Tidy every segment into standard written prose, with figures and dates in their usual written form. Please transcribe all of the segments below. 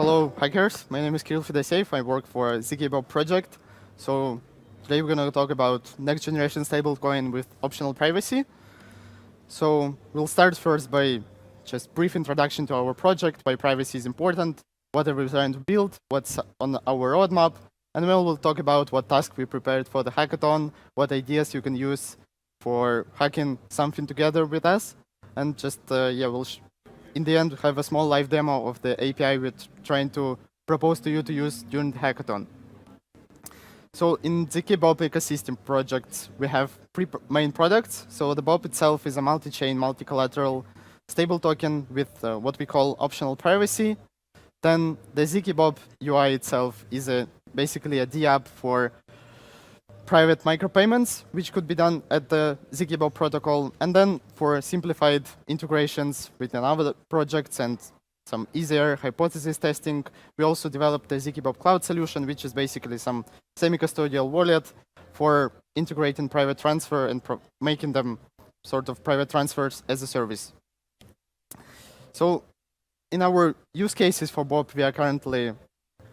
Hello, hackers. My name is Kirill Fedoseev. I work for zkBob project. So today we're going to talk about next generation stablecoin with optional privacy. So we'll start first by just brief introduction to our project, why privacy is important, what are we trying to build, what's on our roadmap, and then we'll talk about what task we prepared for the hackathon, what ideas you can use for hacking something together with us, and just we'll in the end have a small live demo of the API we're trying to propose to you to use during the hackathon. So in the zkBob ecosystem projects, we have three main products. So the Bob itself is a multi-chain, multi-collateral stable token with what we call optional privacy. Then the zkBob UI itself is basically a DApp for private micropayments, which could be done at the zkBob protocol. And then for simplified integrations within other projects and some easier hypothesis testing, we also developed the zkBob Cloud solution, which is basically some semi-custodial wallet for integrating private transfer and making them sort of private transfers as a service. So in our use cases for Bob, we are currently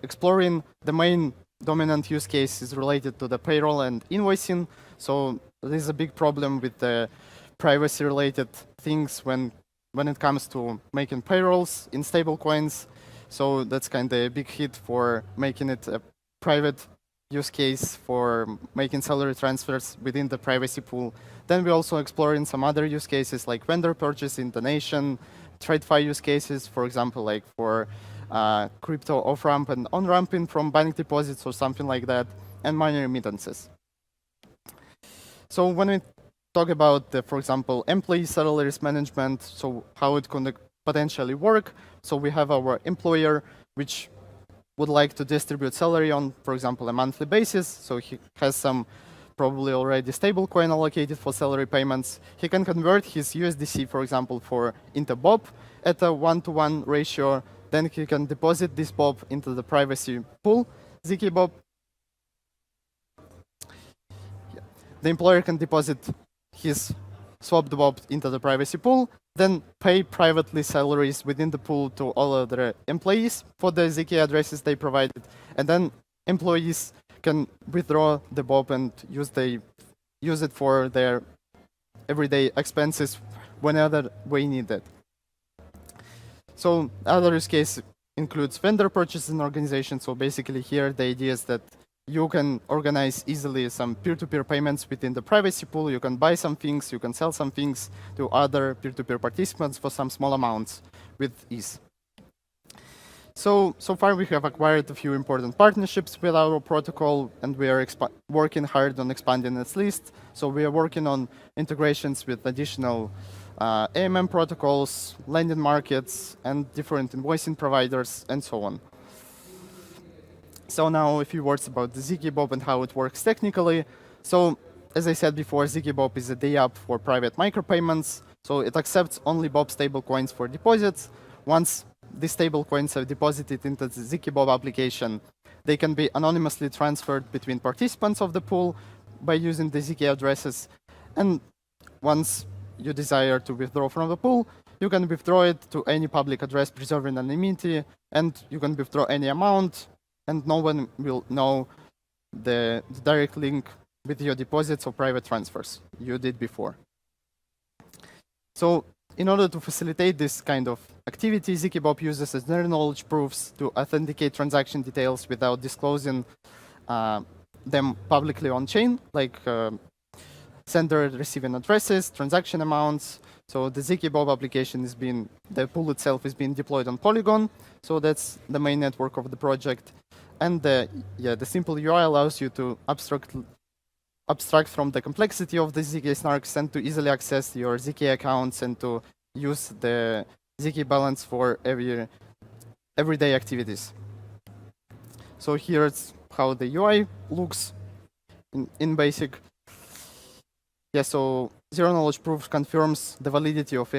exploring the main dominant use case is related to the payroll and invoicing. So there is a big problem with the privacy-related things when it comes to making payrolls in stablecoins. So that's kind of a big hit for making it a private use case for making salary transfers within the privacy pool. Then we're also exploring some other use cases like vendor purchasing, donation, TradeFi use cases, for example, like for crypto off-ramp and on-ramping from bank deposits or something like that, and money remittances. So when we talk about, for example, employee salaries management, so how it could potentially work. So we have our employer, which would like to distribute salary on, for example, a monthly basis. So he has some probably already stable coin allocated for salary payments. He can convert his USDC, for example, into Bob at a 1-to-1 ratio. Then he can deposit this Bob into the privacy pool, zkBob. The employer can deposit his swapped Bob into the privacy pool, then pay privately salaries within the pool to all other employees for the zk addresses they provided, and then employees can withdraw the Bob and use it for their everyday expenses whenever they need it. So other use case includes vendor purchasing organization. So basically here the idea is that you can organize easily some peer-to-peer payments within the privacy pool. You can buy some things, you can sell some things to other peer-to-peer participants for some small amounts with ease. So far we have acquired a few important partnerships with our protocol, and we are working hard on expanding its list. So we are working on integrations with additional AMM protocols, lending markets, and different invoicing providers, and so on. So now a few words about the zkBob and how it works technically. So as I said before, zkBob is a DApp for private micropayments. So it accepts only Bob stablecoins for deposits. Once these stablecoins are deposited into the zkBob application, they can be anonymously transferred between participants of the pool by using the zk addresses. And once you desire to withdraw from the pool, you can withdraw it to any public address preserving anonymity, and you can withdraw any amount, and no one will know the direct link with your deposits or private transfers you did before. So in order to facilitate this kind of activity, zkBob uses zero-knowledge proofs to authenticate transaction details without disclosing them publicly on-chain, like sender and receiving addresses, transaction amounts. So the zkBob application the pool itself is being deployed on Polygon. So that's the main network of the project. And the simple UI allows you to abstract from the complexity of the zk snarks and to easily access your zk accounts and to use the zk balance for everyday activities. So here's how the UI looks in basic. So zero-knowledge proof confirms the validity of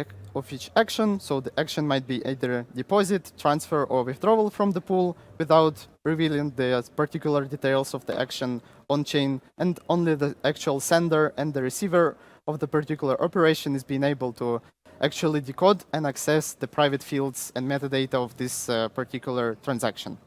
each action. So the action might be either deposit, transfer, or withdrawal from the pool without revealing the particular details of the action on-chain, and only the actual sender and the receiver of the particular operation is being able to actually decode and access the private fields and metadata of this particular transaction.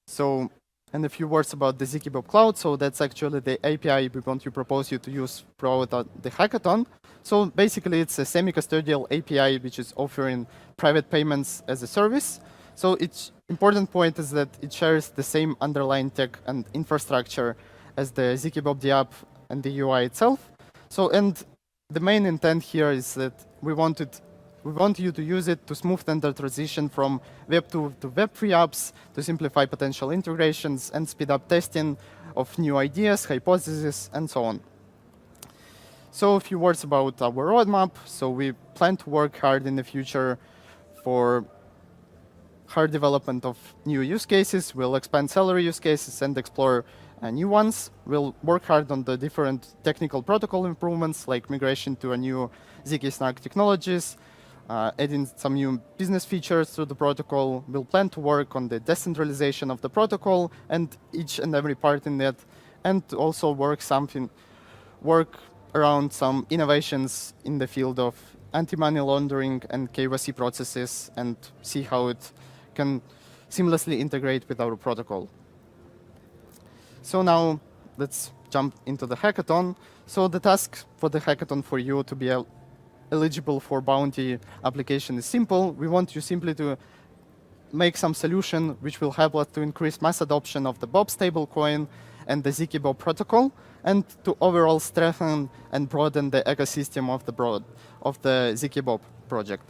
So, and a few words about the zkBob Cloud. So that's actually the API we want to propose you to use throughout the hackathon. So basically, it's a semi-custodial API which is offering private payments as a service. So its important point is that it shares the same underlying tech and infrastructure as the zkBob the app and the UI itself. So, and the main intent here is that we want you to use it to smoothen the transition from Web 2 to Web 3 apps, to simplify potential integrations and speed up testing of new ideas, hypotheses, and so on. So a few words about our roadmap. So we plan to work hard in the future for hard development of new use cases. We'll expand salary use cases and explore new ones. We'll work hard on the different technical protocol improvements, like migration to a new zk-SNARK technologies, adding some new business features to the protocol. We'll plan to work on the decentralization of the protocol and each and every part in that, and also work around some innovations in the field of anti-money laundering and KYC processes, and see how it can seamlessly integrate with our protocol. So now let's jump into the hackathon. So the task for the hackathon for you to be eligible for bounty application is simple. We want you simply to make some solution which will help us to increase mass adoption of the Bob stablecoin and the zkBob protocol, and to overall strengthen and broaden the ecosystem of the zkBob project.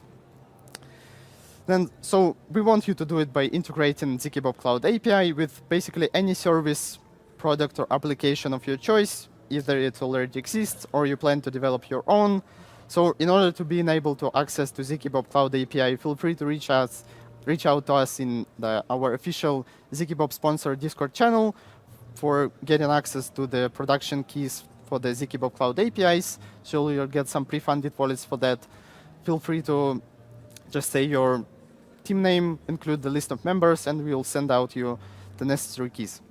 Then, so we want you to do it by integrating zkBob Cloud API with basically any service, product, or application of your choice. Either it already exists or you plan to develop your own. So in order to be enabled to access to zkBob Cloud API, feel free to reach out to us in our official zkBob sponsor Discord channel for getting access to the production keys for the zkBob Cloud APIs. So you'll get some pre-funded wallets for that. Feel free to just say your team name, include the list of members, and we'll send out you the necessary keys.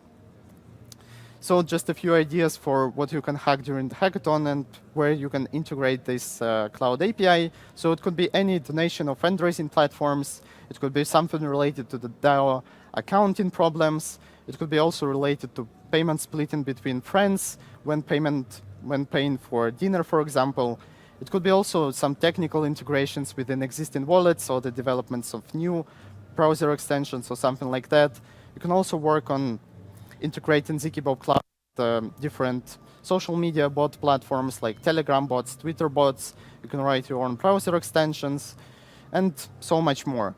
So just a few ideas for what you can hack during the hackathon and where you can integrate this Cloud API. So it could be any donation of fundraising platforms. It could be something related to the DAO accounting problems. It could be also related to payment splitting between friends when paying for dinner, for example. It could be also some technical integrations within existing wallets or the developments of new browser extensions or something like that. You can also work on integrating zkBob Cloud with different social media bot platforms like Telegram bots, Twitter bots. You can write your own browser extensions, and so much more.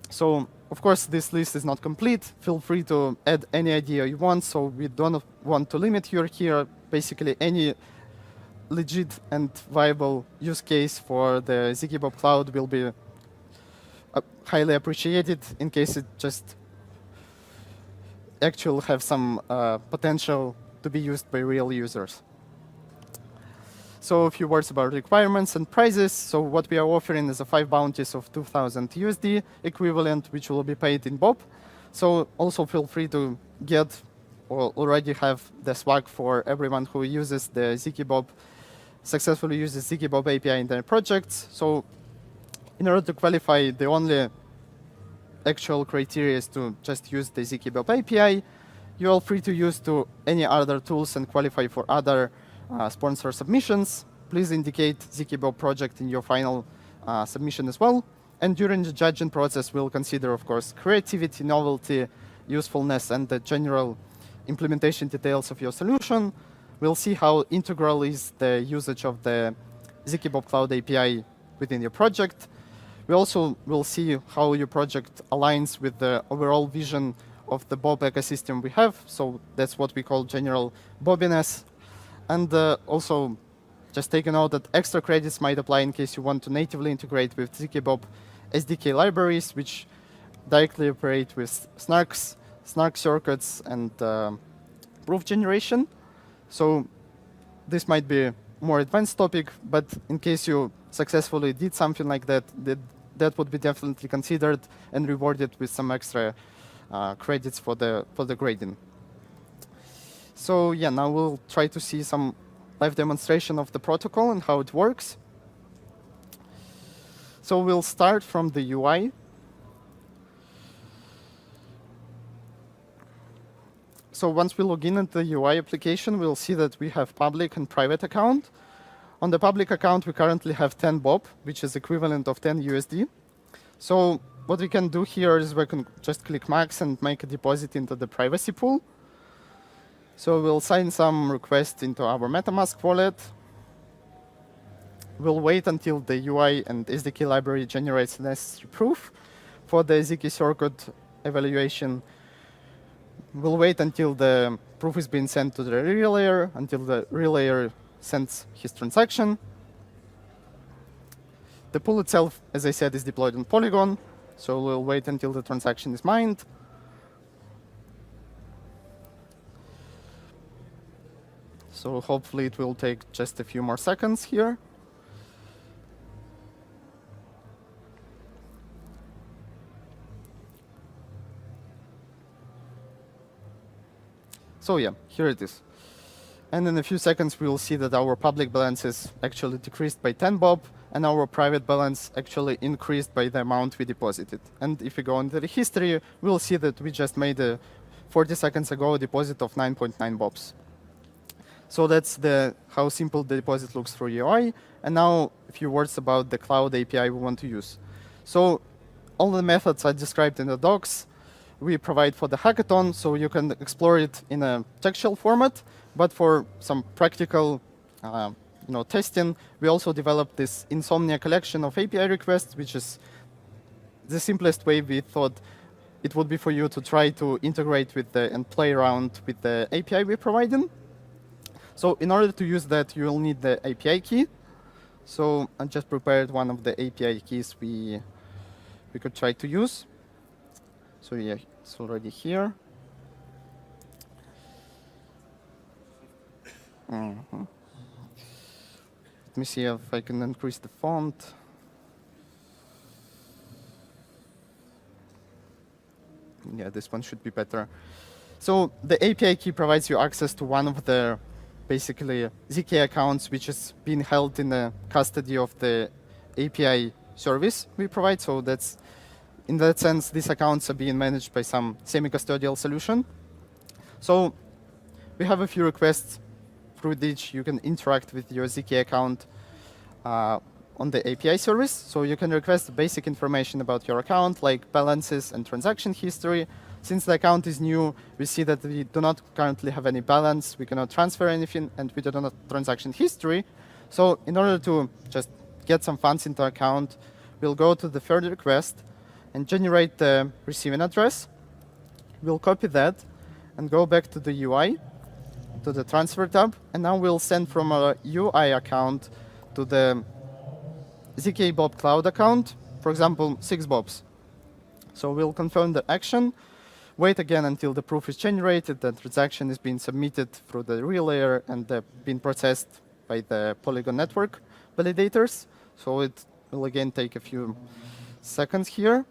So, of course, this list is not complete. Feel free to add any idea you want. So we don't want to limit you here. Basically, any legit and viable use case for the zkBob Cloud will be highly appreciated, in case it just actually have some potential to be used by real users. So a few words about requirements and prices. So what we are offering is a 5 bounties of 2,000 USD equivalent, which will be paid in Bob. So also feel free to get or already have the swag for everyone who uses the zkBob, successfully uses zkBob API in their projects. So in order to qualify, the only actual criteria is to just use the zkBob API. You are free to use to any other tools and qualify for other sponsor submissions. Please indicate zkBob project in your final submission as well. And during the judging process, we'll consider, of course, creativity, novelty, usefulness, and the general implementation details of your solution. We'll see how integral is the usage of the zkBob Cloud API within your project. We also will see how your project aligns with the overall vision of the Bob ecosystem we have. So that's what we call general Bobbiness. And also, just take a note that extra credits might apply in case you want to natively integrate with zkBob SDK libraries, which directly operate with snarks, snark circuits, and proof generation. So this might be a more advanced topic, but in case you successfully did something like that, that would be definitely considered and rewarded with some extra credits for the grading. So yeah, now we'll try to see some live demonstration of the protocol and how it works. So we'll start from the UI. So once we log in into the UI application, we'll see that we have public and private account. On the public account, we currently have 10 bob, which is equivalent of 10 USD. So what we can do here is we can just click max and make a deposit into the privacy pool. So we'll sign some request into our MetaMask wallet. We'll wait until the UI and SDK library generates the necessary proof for the zk circuit evaluation. We'll wait until the proof is being sent to the relayer, until the relayer sends his transaction. The pool itself, as I said, is deployed on Polygon, so we'll wait until the transaction is mined. So hopefully it will take just a few more seconds here. So yeah, here it is. And in a few seconds, we will see that our public balance is actually decreased by 10 bob, and our private balance actually increased by the amount we deposited. And if we go into the history, we'll see that we just made a 40 seconds ago a deposit of 9.9 bobs. So that's how simple the deposit looks through UI. And now a few words about the cloud API we want to use. So all the methods are described in the docs. We provide for the hackathon, so you can explore it in a textual format. But for some practical testing, we also developed this Insomnia collection of API requests, which is the simplest way we thought it would be for you to try to integrate with and play around with the API we're providing. So in order to use that, you will need the API key. So I just prepared one of the API keys we could try to use. So yeah, it's already here. Let me see if I can increase the font. Yeah, this one should be better. So the API key provides you access to one of the basically zk accounts, which is being held in the custody of the API service we provide. So that's, in that sense, these accounts are being managed by some semi-custodial solution. So we have a few requests through which you can interact with your zk account on the API service. So you can request basic information about your account, like balances and transaction history. Since the account is new, we see that we do not currently have any balance, we cannot transfer anything, and we do not have transaction history. So in order to just get some funds into account, we'll go to the third request and generate the receiving address. We'll copy that and go back to the UI, to the transfer tab, and now we'll send from our UI account to the zkBob cloud account, for example, 6 bobs. So we'll confirm the action, wait again until the proof is generated, the transaction is being submitted through the relayer and being processed by the Polygon network validators. So it will again take a few seconds here.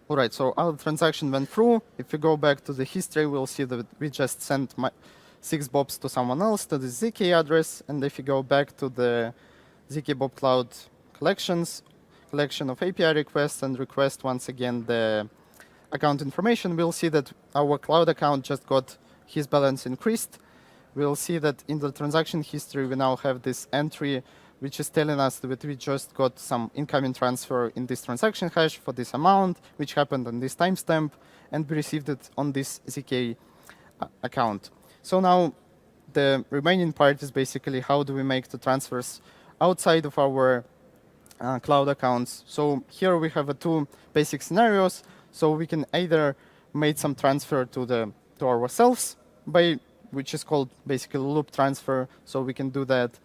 All right, so our transaction went through. If we go back to the history, we'll see that we just sent 6 bobs to someone else, to the zk address. And if you go back to the zkBob Cloud collection of API requests and request once again the account information, we'll see that our cloud account just got his balance increased. We'll see that in the transaction history, we now have this entry which is telling us that we just got some incoming transfer in this transaction hash for this amount, which happened on this timestamp, and we received it on this zk account. So now the remaining part is basically how do we make the transfers outside of our cloud accounts. So here we have 2 basic scenarios. So we can either make some transfer to ourselves, which is called basically loop transfer. So we can do that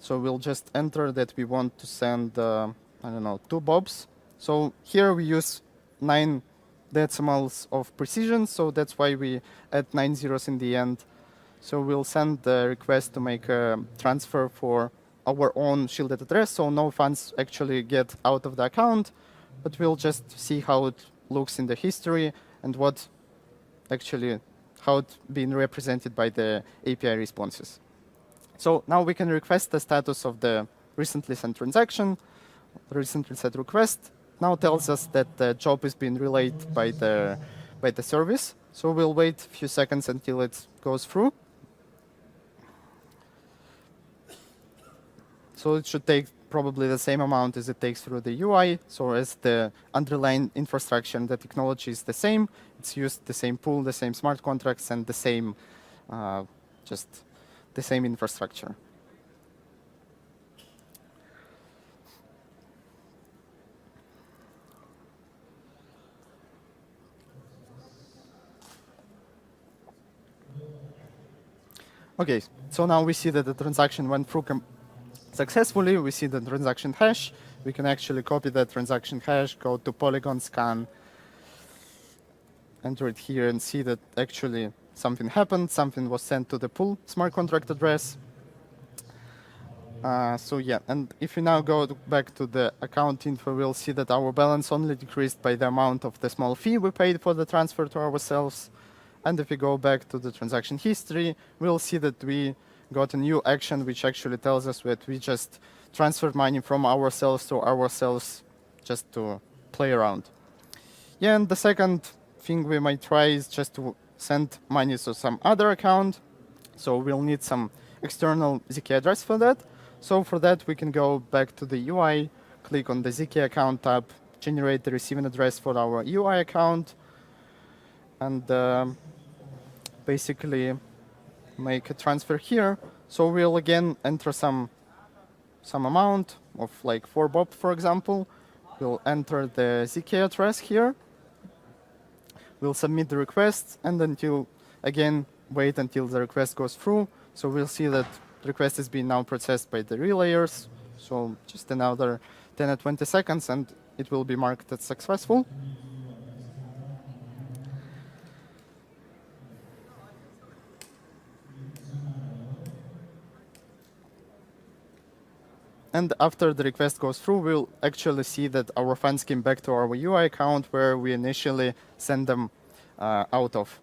So we'll just enter that we want to send, I don't know, 2 bobs. So here we use 9 decimals of precision, so that's why we add 9 zeros in the end. So we'll send the request to make a transfer for our own shielded address, so no funds actually get out of the account, but we'll just see how it looks in the history and what actually, how it's been represented by the API responses. So now we can request the status of the recently sent transaction. The recently sent request now tells us that the job is being relayed by the service. So we'll wait a few seconds until it goes through. So it should take probably the same amount as it takes through the UI. So as the underlying infrastructure and the technology is the same, it's used the same pool, the same smart contracts, and the same, just the same infrastructure. Okay, so now we see that the transaction went through successfully. We see the transaction hash. We can actually copy that transaction hash, go to Polygon scan, enter it here, and see that actually something happened. Something was sent to the pool smart contract address. So yeah, and if we now go back to the account info, we'll see that our balance only decreased by the amount of the small fee we paid for the transfer to ourselves. And if we go back to the transaction history, we'll see that we got a new action which actually tells us that we just transferred money from ourselves to ourselves just to play around. Yeah, and the second thing we might try is just to send money to some other account. So we'll need some external zk address for that. So for that, we can go back to the UI, click on the zk account tab, generate the receiving address for our UI account, and basically make a transfer here. So we'll again enter some amount of like 4 bob, for example. We'll enter the zk address here. We'll submit the request, and again wait until the request goes through. So we'll see that the request is being now processed by the relayers. So just another 10 or 20 seconds, and it will be marked as successful. And after the request goes through, we'll actually see that our funds came back to our UI account where we initially sent them out of.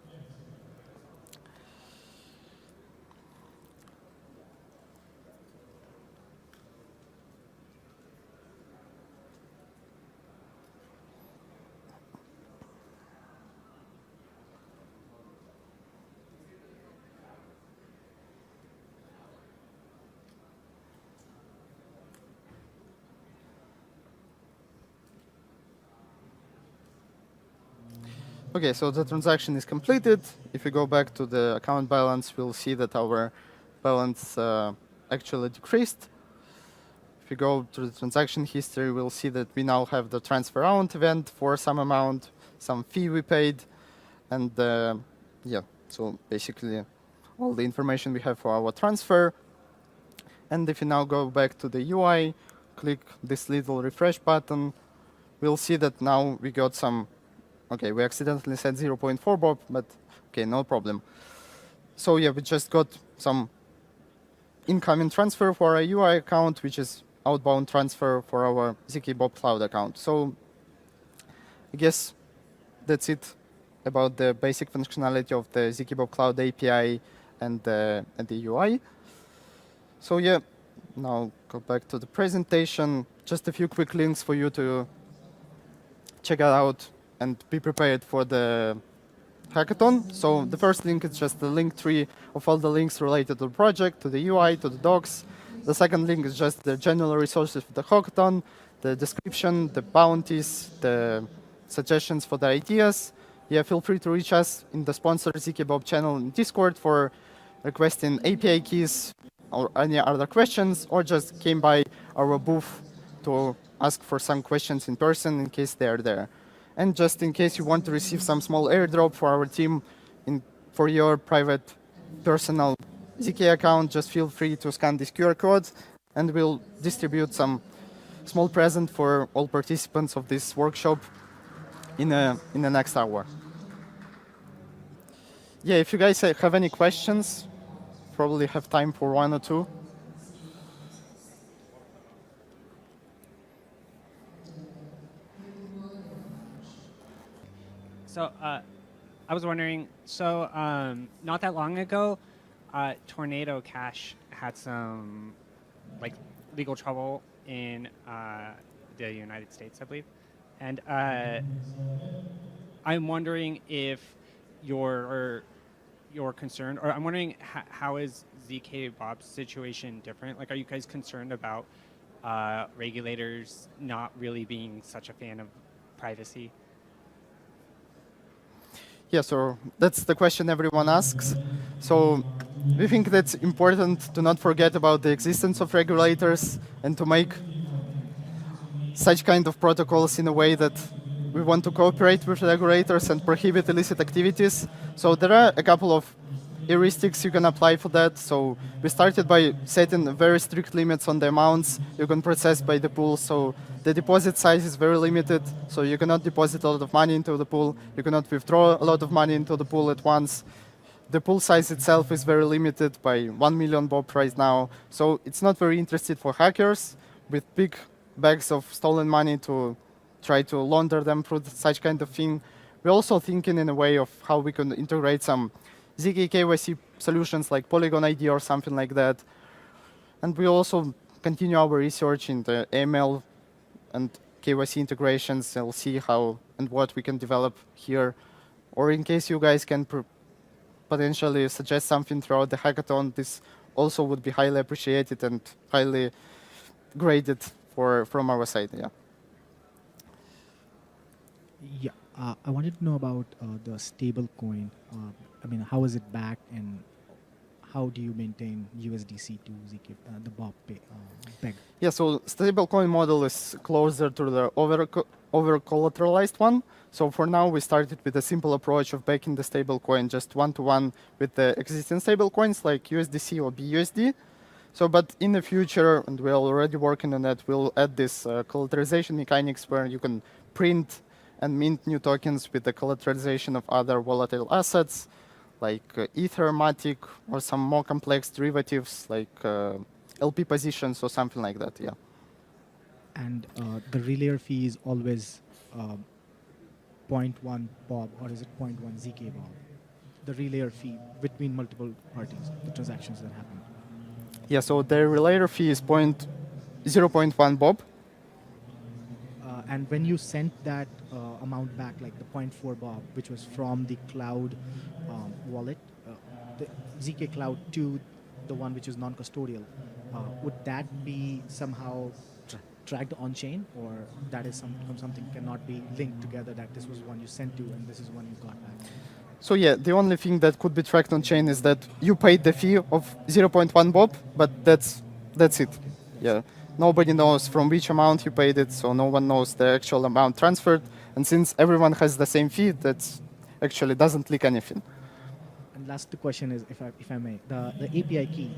Okay, so the transaction is completed. If we go back to the account balance, we'll see that our balance actually decreased. If we go to the transaction history, we'll see that we now have the transfer out event for some amount, some fee we paid, and yeah, so basically all the information we have for our transfer. And if you now go back to the UI, click this little refresh button, we'll see that now we got some. Okay, we accidentally said 0.4 bob, but okay, no problem. So yeah, we just got some incoming transfer for our UI account, which is outbound transfer for our zkBob cloud account. So I guess that's it about the basic functionality of the zkBob cloud API and the UI. So yeah, now go back to the presentation. Just a few quick links for you to check it out and be prepared for the hackathon. So the first link is just the link tree of all the links related to the project, to the UI, to the docs. The second link is just the general resources for the hackathon, the description, the bounties, the suggestions for the ideas. Yeah, feel free to reach us in the sponsored zkBob channel in Discord for requesting API keys or any other questions, or just came by our booth to ask for some questions in person in case they are there. And just in case you want to receive some small airdrop for our team for your private personal zk account, just feel free to scan this QR code. and we'll distribute some small present for all participants of this workshop in the next hour. Yeah, if you guys have any questions, probably have time for one or two. So I was wondering, so not that long ago, Tornado Cash had some like legal trouble in the United States, I believe, and I'm wondering if you're concerned, or I'm wondering how is zkBob's situation different? Like, are you guys concerned about regulators not really being such a fan of privacy? Yeah, so that's the question everyone asks. So we think that's important to not forget about the existence of regulators and to make such kind of protocols in a way that we want to cooperate with regulators and prohibit illicit activities. So there are a couple of heuristics you can apply for that. So we started by setting very strict limits on the amounts you can process by the pool. So the deposit size is very limited. So you cannot deposit a lot of money into the pool. You cannot withdraw a lot of money into the pool at once. The pool size itself is very limited by 1 million bob right now. So it's not very interesting for hackers with big bags of stolen money to try to launder them through such kind of thing. We're also thinking in a way of how we can integrate some zk KYC solutions like Polygon ID or something like that. And we also continue our research in the ML and KYC integrations. We'll see how and what we can develop here. Or in case you guys can potentially suggest something throughout the hackathon, this also would be highly appreciated and highly graded from our side. Yeah. Yeah, I wanted to know about the stable coin. I mean, how is it backed, and how do you maintain USDC to zk, the Bob peg? Yeah, so stablecoin model is closer to the over collateralized one. So for now, we started with a simple approach of backing the stablecoin just one-to-one with the existing stablecoins like USDC or BUSD. So, but in the future, and we're already working on that, we'll add this collateralization mechanics where you can print and mint new tokens with the collateralization of other volatile assets, like Ether, Matic, or some more complex derivatives like LP positions or something like that, yeah. And the relayer fee is always 0.1 Bob, or is it 0.1 zkBob? The relayer fee between multiple parties, the transactions that happen. Yeah, so the relayer fee is 0.1 Bob. And when you sent that amount back, like the 0.4 Bob, which was from the cloud wallet, the zk Cloud to the one which is non-custodial, would that be somehow tracked on-chain, or that is something cannot be linked together, that this was one you sent to and this is one you got back? So yeah, the only thing that could be tracked on chain is that you paid the fee of 0.1 Bob, but that's it. Yeah, nobody knows from which amount you paid it, so no one knows the actual amount transferred. And since everyone has the same fee, that actually doesn't leak anything. And last question is, if I may, the API key,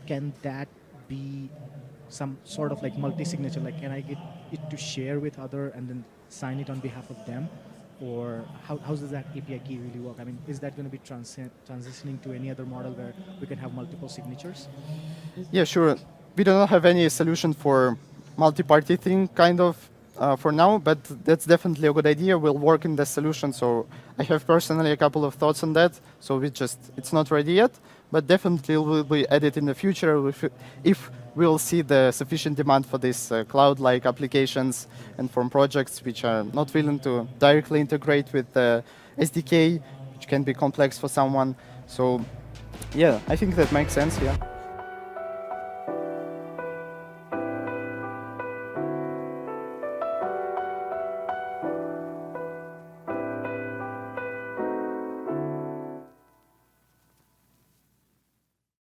can that be some sort of like multi-signature? Like, can I get it to share with other and then sign it on behalf of them? Or how does that API key really work? I mean, is that going to be transitioning to any other model where we can have multiple signatures? Yeah, sure. We do not have any solution for multi-party thing, kind of, for now, but that's definitely a good idea. We'll work in the solution. So I have personally a couple of thoughts on that. So it's not ready yet, but definitely will be added in the future if we'll see the sufficient demand for these cloud-like applications and from projects which are not willing to directly integrate with the SDK, which can be complex for someone. So yeah, I think that makes sense, yeah.